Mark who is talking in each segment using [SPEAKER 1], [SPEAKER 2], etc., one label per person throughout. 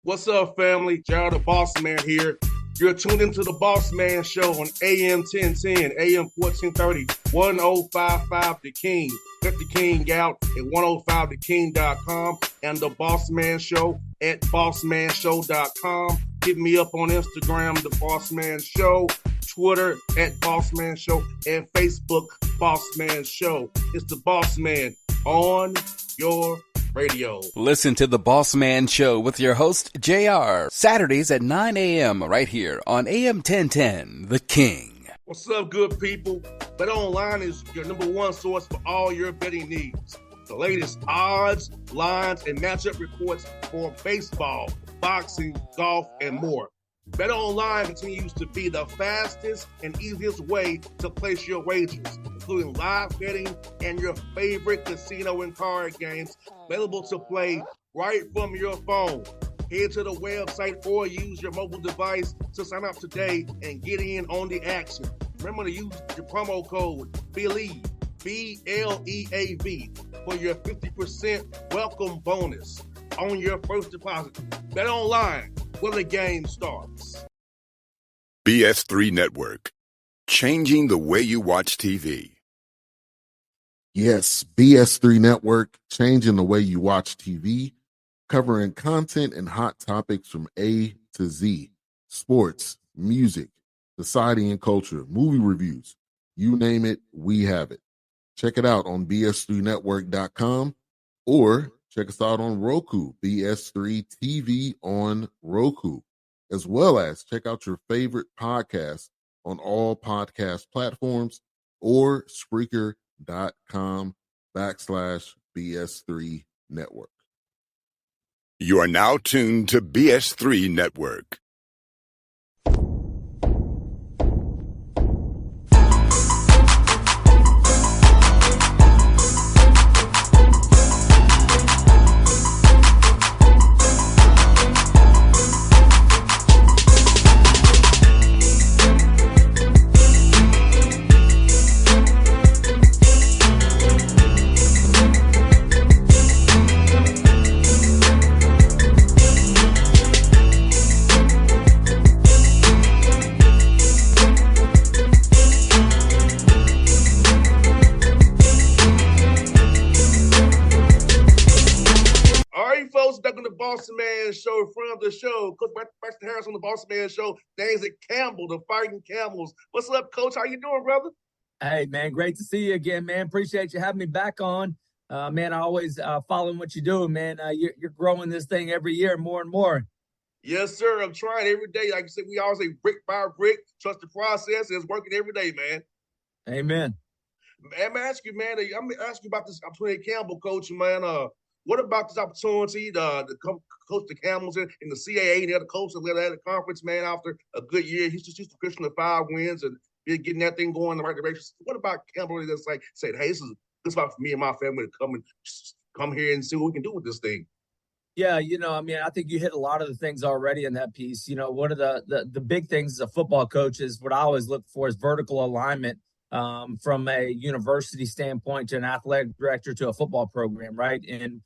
[SPEAKER 1] What's up, family? Gerald the Bossman here. You're tuned into the Bossman Show on AM 1010, AM 1430, 1055 The King. Let the King out at 105theking.com and the Bossman Show at bossmanshow.com. Hit me up on Instagram, The Bossman Show, Twitter at Bossman Show, and Facebook, Bossman Show. It's the Bossman on your radio.
[SPEAKER 2] Listen to the Bossman Show with your host, JR, Saturdays at 9 a.m. right here on AM 1010, The King.
[SPEAKER 1] What's up, good people? Bet Online is your number one source for all your betting needs. The latest odds, lines, and matchup reports for baseball, boxing, golf, and more. Bet Online continues to be the fastest and easiest way to place your wagers, including live betting and your favorite casino and card games available to play right from your phone. Head to the website or use your mobile device to sign up today and get in on the action. Remember to use your promo code BELIEVE, B-L-E-A-V, for your 50% welcome bonus on your first deposit. Bet Online, where the game starts.
[SPEAKER 3] BS3 Network, changing the way you watch TV.
[SPEAKER 4] Yes, BS3 Network, changing the way you watch TV, covering content and hot topics from A to Z, sports, music, society and culture, movie reviews, you name it, we have it. Check it out on bs3network.com or check us out on Roku, BS3 TV on Roku, as well as check out your favorite podcast on all podcast platforms or Spreaker.com/BS3 Network.
[SPEAKER 3] You are now tuned to BS3 Network.
[SPEAKER 1] Bossman Show, friend of the show, Coach Braxton Harris on the Bossman Show. Name's at Campbell, the Fighting Camels. What's up, Coach? How you doing, brother?
[SPEAKER 5] Hey, man, great to see you again, man. Appreciate you having me back on. Man, I always following what you're doing, man. You're growing this thing every year more and more.
[SPEAKER 1] Yes, sir. I'm trying every day. Like you said, we always say brick by brick, trust the process. It's working every day, man.
[SPEAKER 5] Amen.
[SPEAKER 1] I'm going to ask you about this opportunity at Campbell, Coach, man. What about this opportunity to come coach the Camels in the CAA and the other coaches that led the conference, man, after a good year? He's just used to pushing the 5 wins and getting that thing going in the right direction. What about Campbell that's like said, hey, this is about for me and my family to come here and see what we can do with this thing?
[SPEAKER 5] Yeah, I think you hit a lot of the things already in that piece. One of the big things as a football coach is what I always look for is vertical alignment from a university standpoint to an athletic director to a football program, right? And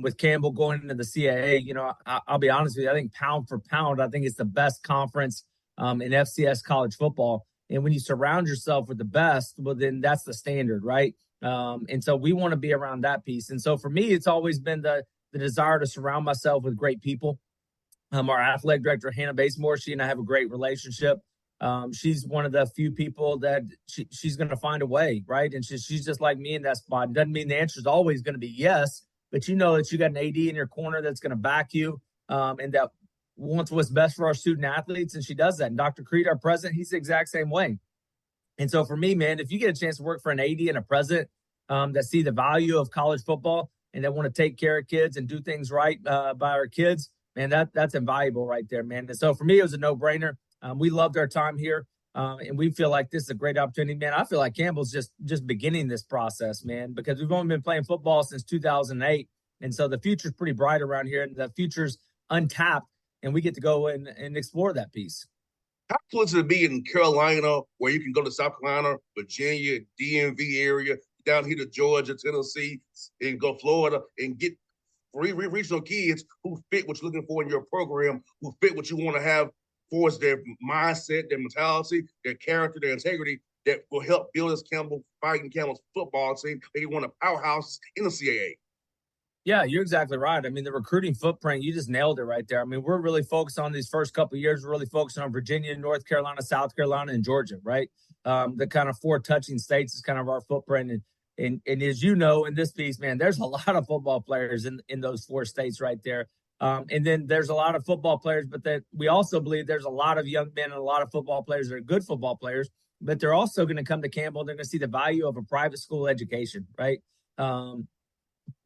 [SPEAKER 5] with Campbell going into the CAA, I'll be honest with you, I think pound for pound, I think it's the best conference in FCS college football. And when you surround yourself with the best, well, then that's the standard, right? And so we want to be around that piece. And so for me, it's always been the desire to surround myself with great people. Our athletic director, Hannah Basemore, she and I have a great relationship. She's one of the few people that she's going to find a way, right? And she's just like me in that spot. It doesn't mean the answer is always going to be yes, but you know that you got an AD in your corner that's going to back you and that wants what's best for our student athletes, and she does that. And Dr. Creed, our president, he's the exact same way. And so for me, man, if you get a chance to work for an AD and a president that see the value of college football and that want to take care of kids and do things right by our kids, man, that's invaluable right there, man. And so for me, it was a no-brainer. We loved our time here, and we feel like this is a great opportunity, man. I feel like Campbell's just beginning this process, man, because we've only been playing football since 2008, and so the future's pretty bright around here, and the future's untapped, and we get to go and explore that piece.
[SPEAKER 1] How close is it be in Carolina, where you can go to South Carolina, Virginia, DMV area, down here to Georgia, Tennessee, and go Florida, and get regional kids who fit what you're looking for in your program, who fit what you want to have for us, their mindset, their mentality, their character, their integrity, that will help build this Fighting Camels football team. They one of the powerhouses in the CAA.
[SPEAKER 5] Yeah, you're exactly right. I mean, the recruiting footprint, you just nailed it right there. I mean, we're really focused on these first couple of years. We're really focused on Virginia, North Carolina, South Carolina, and Georgia, right? The kind of 4 touching states is kind of our footprint. And as you know, in this piece, man, there's a lot of football players in those 4 states right there. And then there's a lot of football players, but that we also believe there's a lot of young men and a lot of football players that are good football players, but they're also going to come to Campbell. They're going to see the value of a private school education, right?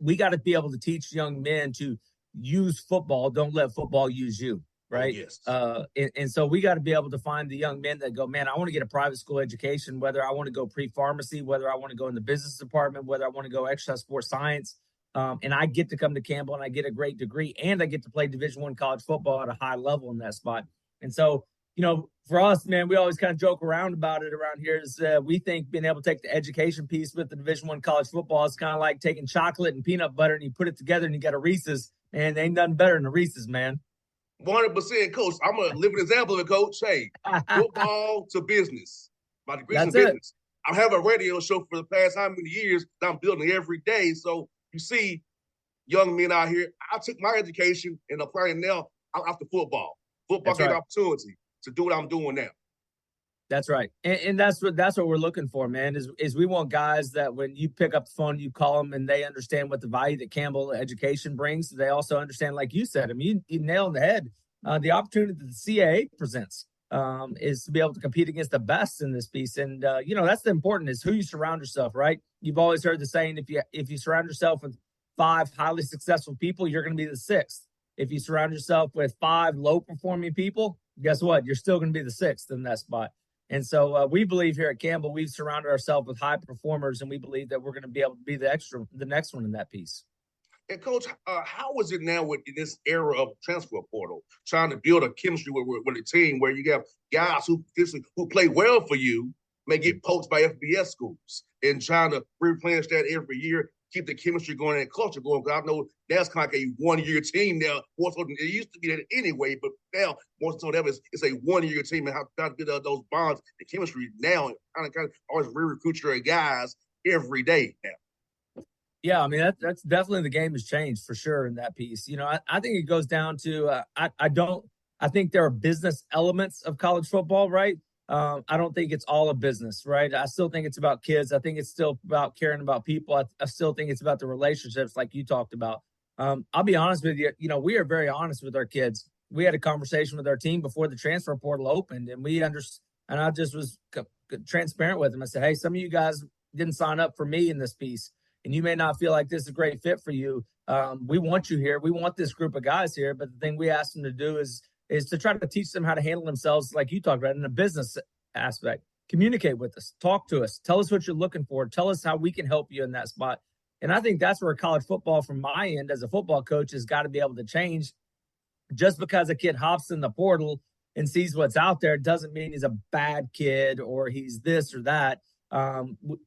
[SPEAKER 5] We got to be able to teach young men to use football. Don't let football use you, right?
[SPEAKER 1] Oh, yes.
[SPEAKER 5] And so we got to be able to find the young men that go, man, I want to get a private school education, whether I want to go pre-pharmacy, whether I want to go in the business department, whether I want to go exercise sports science. And I get to come to Campbell and I get a great degree and I get to play Division I college football at a high level in that spot. And so, you know, for us, man, we always kind of joke around about it around here is we think being able to take the education piece with the Division I college football is kind of like taking chocolate and peanut butter and you put it together and you got a Reese's, and ain't nothing better than a Reese's, man.
[SPEAKER 1] 100%, Coach. I'm a living example of it, Coach. Hey, football to business. My degree's in
[SPEAKER 5] That's it.
[SPEAKER 1] business. I have a radio show for the past how many years that I'm building every day. So you see young men out here. I took my education and applying now after football. Football gave me opportunity to do what I'm doing now.
[SPEAKER 5] That's right. And that's what we're looking for, man, is we want guys that when you pick up the phone, you call them and they understand what the value that Campbell education brings. They also understand, like you said, I mean, you nailed the head. The opportunity that the CAA presents is to be able to compete against the best in this piece. And, you know, that's the important is who you surround yourself, right? You've always heard the saying, if you surround yourself with 5 highly successful people, you're going to be the 6th. If you surround yourself with 5 low-performing people, guess what? You're still going to be the 6th in that spot. And so we believe here at Campbell, we've surrounded ourselves with high performers, and we believe that we're going to be able to be the next one in that piece.
[SPEAKER 1] And Coach, how is it now with this era of transfer portal, trying to build a chemistry with a team where you have guys who play well for you may get poached by FBS schools, and trying to replenish that every year, keep the chemistry going and culture going? Because I know that's kind of like a one-year team now. More so than it used to be that anyway, but now more so than ever, it's a one-year team, and how to build those bonds and chemistry now, and kind of always re-recruit your guys every day now.
[SPEAKER 5] Yeah, I mean, that's definitely the game has changed for sure in that piece. You know, I think it goes down to I think there are business elements of college football, right? I don't think it's all a business, right? I still think it's about kids. I think it's still about caring about people. I still think it's about the relationships like you talked about. I'll be honest with you. You know, we are very honest with our kids. We had a conversation with our team before the transfer portal opened, and and I just was transparent with them. I said, hey, some of you guys didn't sign up for me in this piece, and you may not feel like this is a great fit for you. We want you here. We want this group of guys here. But the thing we asked them to do is to try to teach them how to handle themselves, like you talked about, in a business aspect. Communicate with us. Talk to us. Tell us what you're looking for. Tell us how we can help you in that spot. And I think that's where college football, from my end as a football coach, has got to be able to change. Just because a kid hops in the portal and sees what's out there doesn't mean he's a bad kid or he's this or that.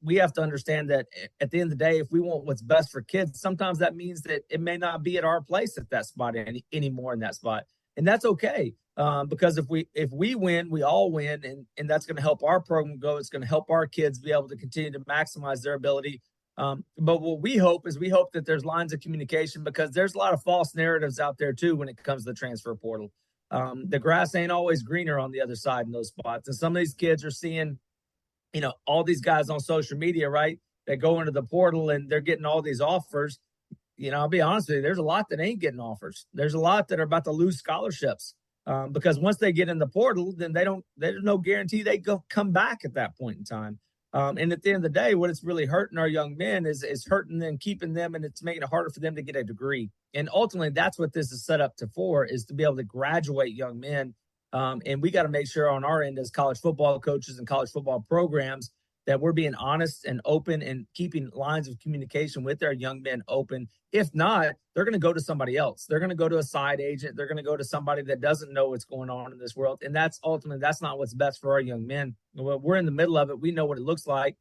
[SPEAKER 5] We have to understand that at the end of the day, if we want what's best for kids, sometimes that means that it may not be at our place at that spot anymore in that spot. And that's okay. Because if we win, we all win. And that's going to help our program go. It's going to help our kids be able to continue to maximize their ability. But what we hope that there's lines of communication, because there's a lot of false narratives out there too when it comes to the transfer portal. The grass ain't always greener on the other side in those spots. And some of these kids are seeing, you know, all these guys on social media, right, that go into the portal and they're getting all these offers. You know, I'll be honest with you, there's a lot that ain't getting offers. There's a lot that are about to lose scholarships because once they get in the portal, then there's no guarantee they go come back at that point in time. And at the end of the day, what it's really hurting our young men is hurting them, keeping them, and it's making it harder for them to get a degree. And ultimately, that's what this is set up for, is to be able to graduate young men. And we got to make sure on our end as college football coaches and college football programs that we're being honest and open and keeping lines of communication with our young men open. If not, they're going to go to somebody else. They're going to go to a side agent. They're going to go to somebody that doesn't know what's going on in this world. And that's not what's best for our young men. We're in the middle of it. We know what it looks like.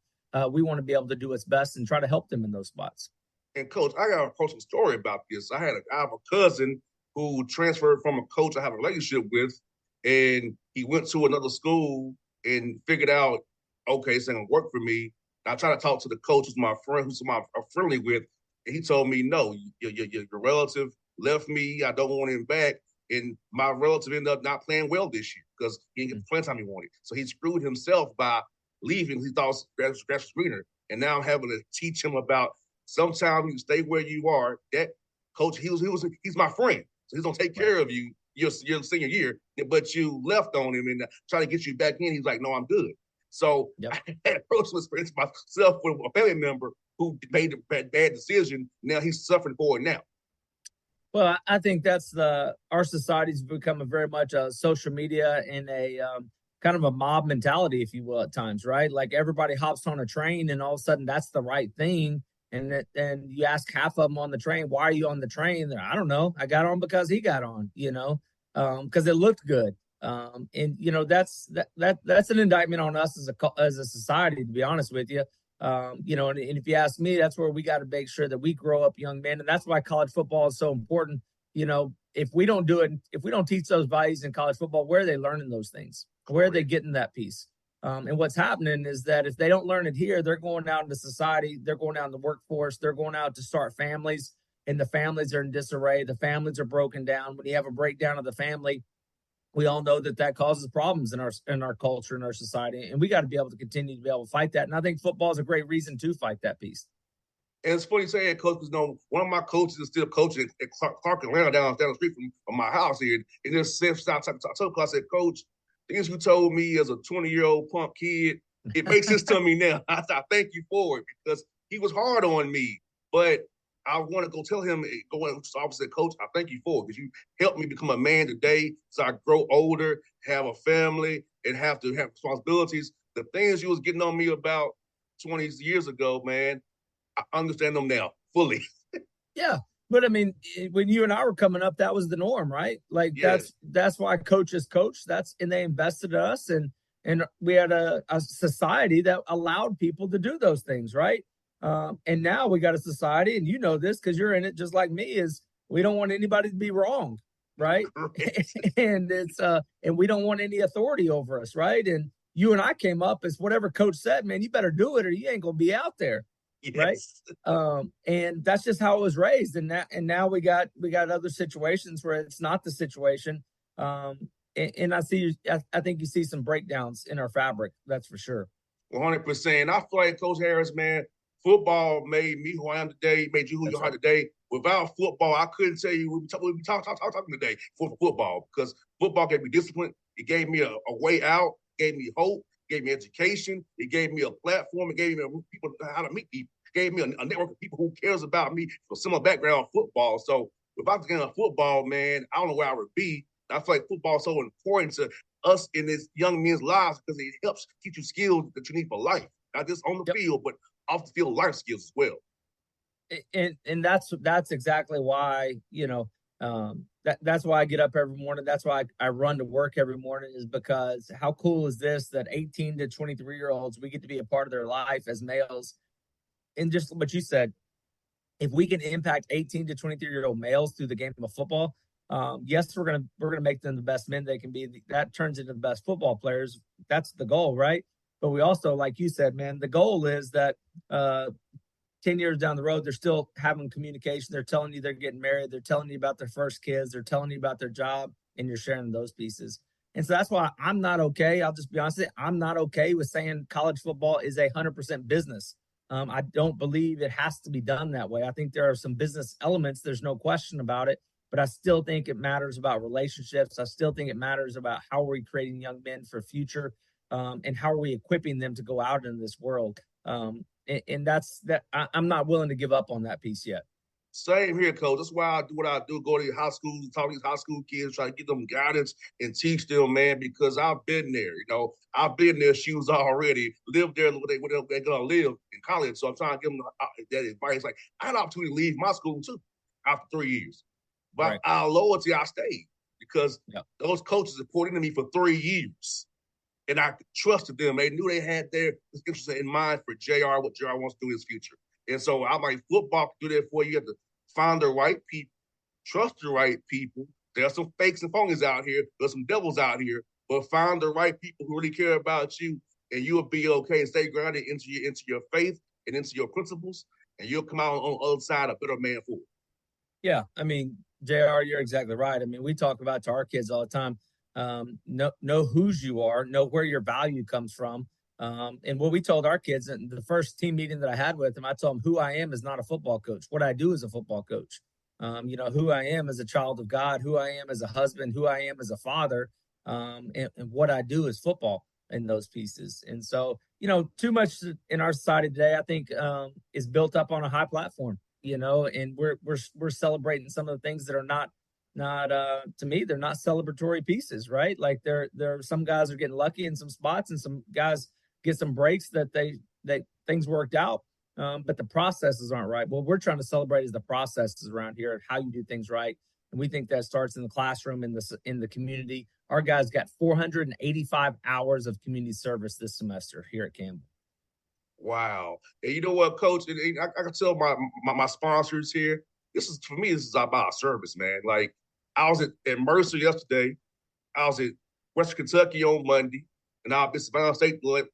[SPEAKER 5] We want to be able to do what's best and try to help them in those spots.
[SPEAKER 1] And Coach, I got a personal story about this. I have a cousin who transferred from a coach I have a relationship with, and he went to another school and figured out, okay, it's not gonna work for me. And I tried to talk to the coach, who's my friend, I'm friendly with, and he told me, no, your relative left me. I don't want him back. And my relative ended up not playing well this year because he didn't get the playing time he wanted. So he screwed himself by leaving. He thought it was grass greener. And now I'm having to teach him about sometimes you stay where you are. That coach, he's my friend. So he's gonna take care of you your senior year, but you left on him and try to get you back in. He's like, no, I'm good. So I had a personal experience myself with a family member who made a bad decision. Now he's suffering for it now.
[SPEAKER 5] Well, I think that's our society's become very much a social media and a kind of a mob mentality, if you will, at times, right? Like everybody hops on a train and all of a sudden that's the right thing. And you ask half of them on the train, why are you on the train? I don't know. I got on because he got on, because it looked good. And that's an indictment on us as a society, to be honest with you. And if you ask me, that's where we got to make sure that we grow up young men. And that's why college football is so important. If we don't do it, if we don't teach those values in college football, where are they learning those things? Where are they getting that piece? And what's happening is that if they don't learn it here, they're going out into society, they're going out in the workforce, they're going out to start families, and the families are in disarray. The families are broken down. When you have a breakdown of the family, we all know that causes problems in our culture, in our society, and we got to be able to continue to be able to fight that. And I think football is a great reason to fight that piece.
[SPEAKER 1] And it's funny saying, Coach, because one of my coaches is still coaching at Clark Atlanta down the street from my house here. And just I said, Coach, things you told me as a 20-year-old punk kid, it makes sense to me now. I thank you for it because he was hard on me, but I want to go tell him, go to the office and Coach, I thank you for it because you helped me become a man today so I grow older, have a family, and have to have responsibilities. The things you was getting on me about 20 years ago, man, I understand them now fully.
[SPEAKER 5] Yeah. But I mean, when you and I were coming up, that was the norm, right? Like yes. that's why coaches coach. And they invested in us, and we had a society that allowed people to do those things, right? And now we got a society, and you know this because you're in it just like me. Is we don't want anybody to be wrong, right? And it's and we don't want any authority over us, right? And you and I came up as whatever coach said, man, you better do it or you ain't gonna be out there. Yes. Right. And that's just how it was raised. And now we got other situations where it's not the situation. And I think you see some breakdowns in our fabric. That's for sure.
[SPEAKER 1] 100%. I feel like Coach Harris, man, football made me who I am today, made you who you are today. Without football, I couldn't tell you we'd be talking today for football because football gave me discipline. It gave me a way out, gave me hope. Gave me education. It gave me a platform. It gave me people how to meet people. It gave me a network of people who cares about me from similar background football. So if I was getting on football, man, I don't know where I would be. I feel like football is so important to us in this young men's lives because it helps teach you skills that you need for life, not just on the field, but off the field life skills as well.
[SPEAKER 5] And that's exactly why, that's why I get up every morning. That's why I run to work every morning, is because how cool is this that 18 to 23-year-olds, we get to be a part of their life as males. And just what you said, if we can impact 18 to 23-year-old males through the game of football, yes, we're gonna make them the best men they can be. That turns into the best football players. That's the goal, right? But we also, like you said, man, the goal is that 10 years down the road, they're still having communication. They're telling you they're getting married. They're telling you about their first kids. They're telling you about their job, and you're sharing those pieces. And so that's why I'm not okay. I'll just be honest with you. I'm not okay with saying college football is 100% business. I don't believe it has to be done that way. I think there are some business elements. There's no question about it. But I still think it matters about relationships. I still think it matters about how are we creating young men for future, and how are we equipping them to go out in this world. And that's that. I'm not willing to give up on that piece yet.
[SPEAKER 1] Same here, Coach. That's why I do what I do. Go to these high schools, talk to these high school kids, try to give them guidance and teach them, man, because I've been there. I've been in their shoes already, lived there where they're going to live in college. So I'm trying to give them that advice. Like, I had an opportunity to leave my school, too, after 3 years. But our loyalty, I stayed because those coaches supported me for 3 years. And I trusted them. They knew they had their interest in mind for JR, what JR wants to do in his future. And so I'm like, football can do that for you. You have to find the right people, trust the right people. There's some fakes and phonies out here. There's some devils out here. But find the right people who really care about you, and you'll be okay and stay grounded into your faith and into your principles, and you'll come out on the other side a better man for it.
[SPEAKER 5] Yeah, I mean, JR, you're exactly right. I mean, we talk about to our kids all the time. Know whose you are, know where your value comes from. And what we told our kids in the first team meeting that I had with them, I told them who I am is not a football coach. What I do is a football coach. Who I am as a child of God, who I am as a husband, who I am as a father, and what I do is football in those pieces. And so, too much in our society today, I think, is built up on a high platform. And we're celebrating some of the things that are not to me, they're not celebratory pieces, right? Like there some guys are getting lucky in some spots, and some guys get some breaks that things worked out. But the processes aren't right. What we're trying to celebrate is the processes around here and how you do things right. And we think that starts in the classroom, in the community. Our guys got 485 hours of community service this semester here at Campbell.
[SPEAKER 1] Wow. And you know what, Coach? And I can tell my sponsors here, this is about service, man. Like, I was at Mercer yesterday. I was at Western Kentucky on Monday, and I'll be at Savannah State the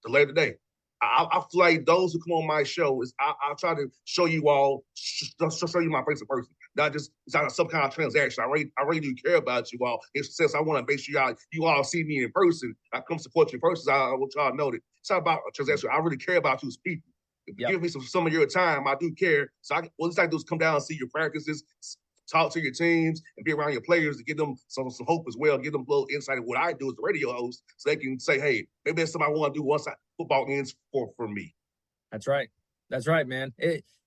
[SPEAKER 1] later today. I feel like those who come on my show I'll try to show you all, show you my face in person, not just it's not some kind of transaction. I really do care about you all. In sense, I want to make sure you all see me in person. I come support you in person. I want y'all to know that it's not about a transaction. I really care about you as people. If you give me some of your time, I do care. So what I do is come down and see your practices, talk to your teams, and be around your players to give them some hope as well, give them a little insight of what I do as a radio host, so they can say, hey, maybe that's something I want to do once football ends for me.
[SPEAKER 5] That's right. That's right, man.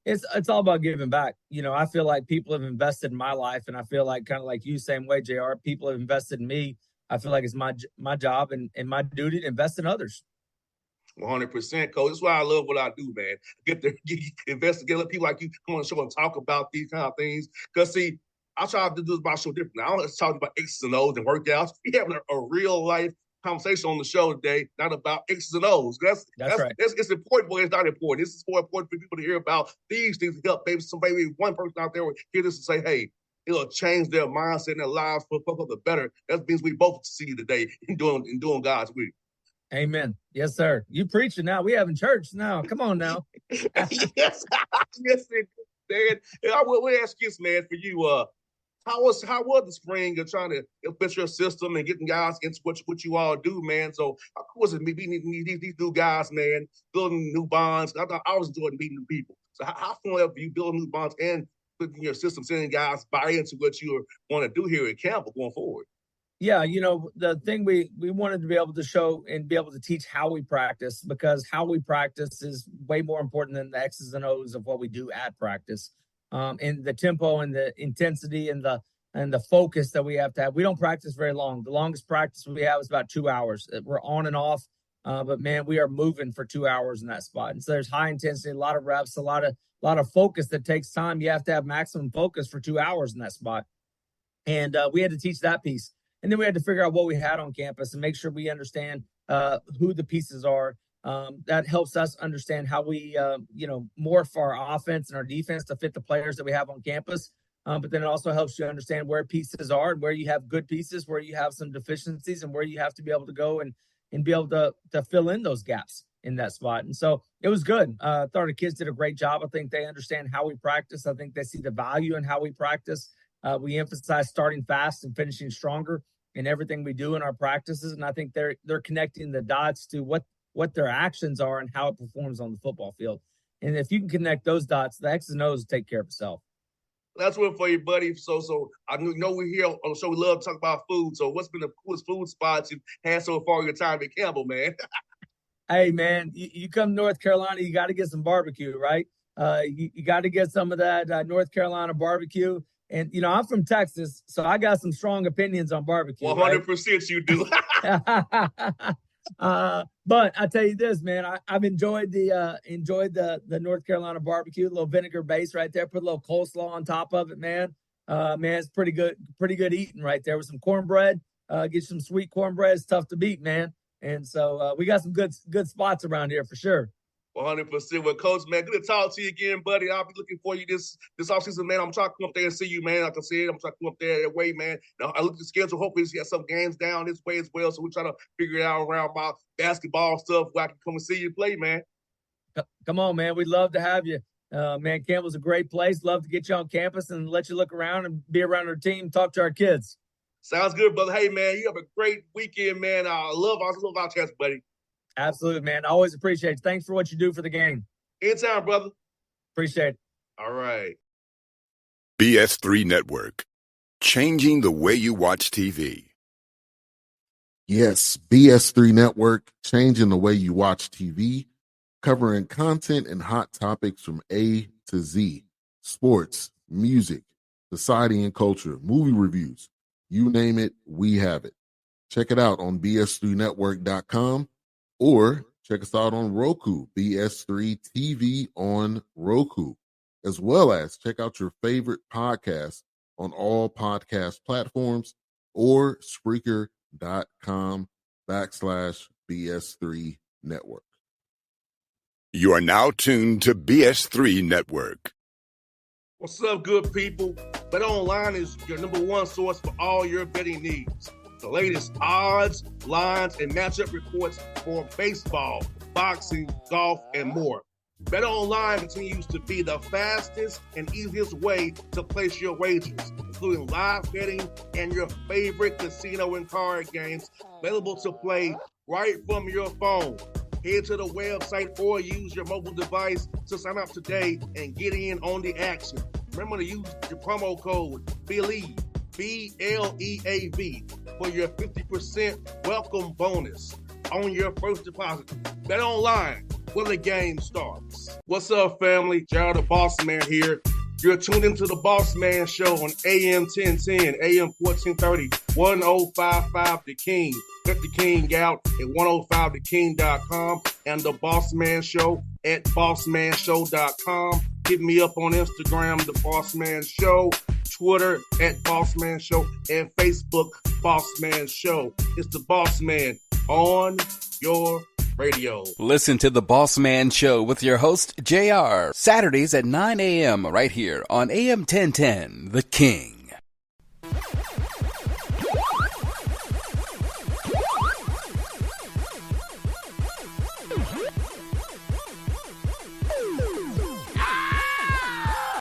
[SPEAKER 5] It's all about giving back. I feel like people have invested in my life, and I feel like, kind of like you, same way, JR, people have invested in me. I feel like it's my job and my duty to invest in others.
[SPEAKER 1] 100%, Coach. That's why I love what I do, man. Investigate, let people like you come on the show and talk about these kind of things. Because, see, I try to do my show differently. I don't just talk about X's and O's and workouts. We having a real life conversation on the show today, not about X's and O's. That's right. It's important, but it's not important. This is more important for people to hear about these things to help maybe one person out there will hear this and say, hey, it'll change their mindset and their lives for the better. That means we both see today in doing God's will.
[SPEAKER 5] Amen. Yes, sir. You preaching now. We having church now. Come on now.
[SPEAKER 1] yes, man. And I will ask you, man, for you, how was the spring of trying to fit your system and getting guys into what you all do, man? So how cool was it meeting these new guys, man, building new bonds? I always enjoyed meeting new people. So how fun have you building new bonds and putting your system, sending guys buy into what you want to do here at Campbell going forward?
[SPEAKER 5] Yeah, the thing we wanted to be able to show and be able to teach how we practice, because how we practice is way more important than the X's and O's of what we do at practice. And the tempo and the intensity and the focus that we have to have. We don't practice very long. The longest practice we have is about 2 hours. We're on and off, but man, we are moving for 2 hours in that spot. And so there's high intensity, a lot of reps, a lot of focus that takes time. You have to have maximum focus for 2 hours in that spot. And we had to teach that piece. And then we had to figure out what we had on campus and make sure we understand who the pieces are. That helps us understand how we, morph our offense and our defense to fit the players that we have on campus. But then it also helps you understand where pieces are and where you have good pieces, where you have some deficiencies, and where you have to be able to go and be able to fill in those gaps in that spot. And so it was good. I thought the kids did a great job. I think they understand how we practice. I think they see the value in how we practice. We emphasize starting fast and finishing stronger in everything we do in our practices. And I think they're connecting the dots to what their actions are and how it performs on the football field. And if you can connect those dots, the X's and O's will take care of itself.
[SPEAKER 1] That's one for you, buddy. So I know we're here on the show. We love to talk about food. So what's been the coolest food spots you've had so far in your time at Campbell, man?
[SPEAKER 5] Hey, man, you come to North Carolina, you got to get some barbecue, right? You got to get some of that North Carolina barbecue. And, I'm from Texas, so I got some strong opinions on barbecue.
[SPEAKER 1] 100% right? You do.
[SPEAKER 5] But I tell you this, man, I've enjoyed the North Carolina barbecue, a little vinegar base right there, put a little coleslaw on top of it, man. It's pretty good eating right there with some cornbread. Get some sweet cornbread. It's tough to beat, man. And so we got some good spots around here for sure.
[SPEAKER 1] 100% with Coach, man. Good to talk to you again, buddy. I'll be looking for you this offseason, man. I'm trying to come up there and see you, man. Like I said, I'm trying to come up there that way, man. Now, I look at the schedule. Hopefully, we got some games down this way as well. So we're trying to figure it out around my basketball stuff where I can come and see you play, man.
[SPEAKER 5] Come on, man. We'd love to have you. Man, Campbell's a great place. Love to get you on campus and let you look around and be around our team, talk to our kids.
[SPEAKER 1] Sounds good, brother. Hey, man, you have a great weekend, man. I love our chance, buddy.
[SPEAKER 5] Absolutely, man. I always appreciate it. Thanks for what you do for the game.
[SPEAKER 1] Anytime, brother.
[SPEAKER 5] Appreciate it.
[SPEAKER 1] All right.
[SPEAKER 3] BS3 Network. Changing the way you watch TV.
[SPEAKER 4] Yes, BS3 Network, changing the way you watch TV, covering content and hot topics from A to Z. Sports, music, society and culture, movie reviews. You name it, we have it. Check it out on bs3network.com or check us out on Roku, BS3 TV on Roku, as well as check out your favorite podcast on all podcast platforms or Spreaker.com/BS3 Network.
[SPEAKER 3] You are now tuned to BS3 Network.
[SPEAKER 1] What's up, good people? Bet Online is your number one source for all your betting needs. The latest odds, lines, and matchup reports for baseball, boxing, golf, and more. Bet Online continues to be the fastest and easiest way to place your wagers, including live betting and your favorite casino and card games available to play right from your phone. Head to the website or use your mobile device to sign up today and get in on the action. Remember to use your promo code BELIEVE, BLEAV, for your 50% welcome bonus on your first deposit. Bet Online, where the game starts. What's up, family? Gerald the Bossman here. You're tuned into the Bossman Show on AM 1010, AM 1430, 1055 The King. Check The King out at 105theking.com and the Bossman Show at bossmanshow.com. Hit me up on Instagram, The Bossman Show, Twitter at Bossman Show, and Facebook, Bossman Show. It's the Bossman on your radio.
[SPEAKER 2] Listen to The Bossman Show with your host, JR, Saturdays at 9 a.m. right here on AM 1010, The King.